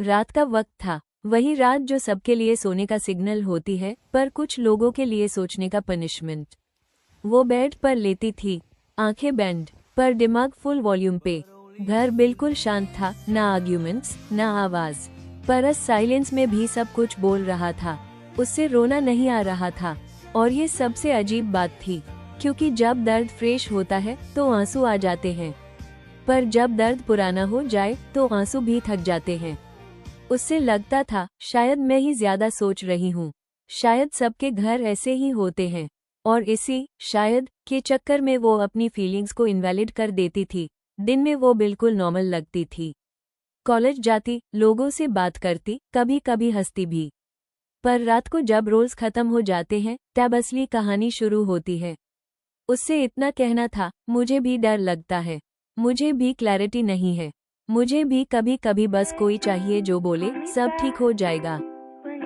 रात का वक्त था, वही रात जो सबके लिए सोने का सिग्नल होती है, पर कुछ लोगों के लिए सोचने का पनिशमेंट। वो बेड पर लेटी थी, आंखें बैंड, पर दिमाग फुल वॉल्यूम पे। घर बिल्कुल शांत था, ना आर्ग्यूमेंट्स, ना आवाज, पर इस साइलेंस में भी सब कुछ बोल रहा था। उससे रोना नहीं आ रहा था, और ये सबसे अजीब बात थी, क्योंकि जब दर्द फ्रेश होता है तो आंसू आ जाते हैं, पर जब दर्द पुराना हो जाए तो आंसू भी थक जाते हैं। उससे लगता था शायद मैं ही ज्यादा सोच रही हूँ, शायद सबके घर ऐसे ही होते हैं, और इसी शायद के चक्कर में वो अपनी फीलिंग्स को इनवैलिड कर देती थी। दिन में वो बिल्कुल नॉर्मल लगती थी, कॉलेज जाती, लोगों से बात करती, कभी कभी हंसती भी, पर रात को जब रोल्स खत्म हो जाते हैं तब असली कहानी शुरू होती है। उससे इतना कहना था, मुझे भी डर लगता है, मुझे भी क्लैरिटी नहीं है, मुझे भी कभी कभी बस कोई चाहिए जो बोले सब ठीक हो जाएगा।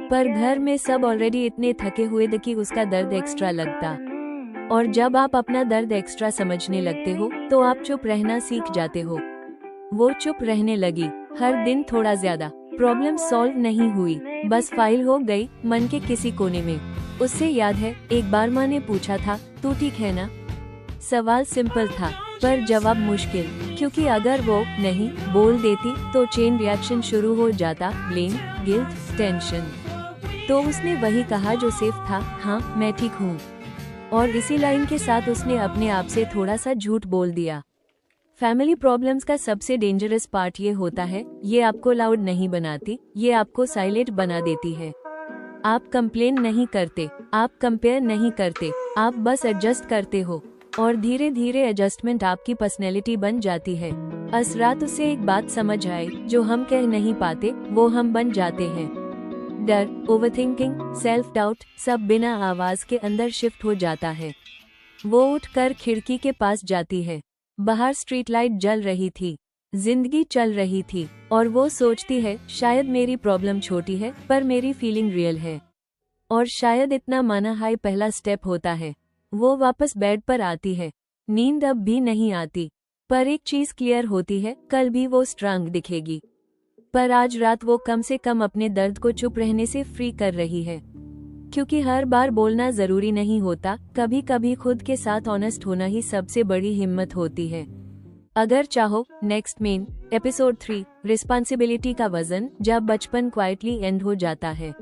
पर घर में सब ऑलरेडी इतने थके हुए थे कि उसका दर्द एक्स्ट्रा लगता, और जब आप अपना दर्द एक्स्ट्रा समझने लगते हो तो आप चुप रहना सीख जाते हो। वो चुप रहने लगी, हर दिन थोड़ा ज्यादा। प्रॉब्लम सॉल्व नहीं हुई, बस फाइल हो गई मन के किसी कोने में। उससे याद है एक बार माँ ने पूछा था, तू ठीक है ना? सवाल सिंपल था, पर जवाब मुश्किल, क्योंकि अगर वो नहीं बोल देती तो चेन रिएक्शन शुरू हो जाता, ब्लेम, गिल्ट, टेंशन। तो उसने वही कहा जो सेफ था, हाँ मैं ठीक हूँ। और इसी लाइन के साथ उसने अपने आप से थोड़ा सा झूठ बोल दिया। फैमिली प्रॉब्लम्स का सबसे डेंजरस पार्ट ये होता है, ये आपको लाउड नहीं बनाती, ये आपको साइलेंट बना देती है। आप कंप्लेन नहीं करते, आप कंपेयर नहीं करते, आप बस एडजस्ट करते हो, और धीरे धीरे एडजस्टमेंट आपकी पर्सनैलिटी बन जाती है। इस रात उसे एक बात समझ आई, जो हम कह नहीं पाते वो हम बन जाते हैं। डर, ओवरथिंकिंग, सेल्फ डाउट, सब बिना आवाज के अंदर शिफ्ट हो जाता है। वो उठकर खिड़की के पास जाती है। बाहर स्ट्रीट लाइट जल रही थी, जिंदगी चल रही थी, और वो सोचती है शायद मेरी प्रॉब्लम छोटी है पर मेरी फीलिंग रियल है, और शायद इतना माना हाई पहला स्टेप होता है। वो वापस बेड पर आती है, नींद अब भी नहीं आती, पर एक चीज क्लियर होती है, कल भी वो स्ट्रांग दिखेगी। पर आज रात वो कम से कम अपने दर्द को चुप रहने से फ्री कर रही है, क्योंकि हर बार बोलना जरूरी नहीं होता, कभी कभी खुद के साथ ऑनेस्ट होना ही सबसे बड़ी हिम्मत होती है। अगर चाहो नेक्स्ट मेन एपिसोड 3 रिस्पॉन्सिबिलिटी का वजन, जब बचपन क्वाइटली एंड हो जाता है।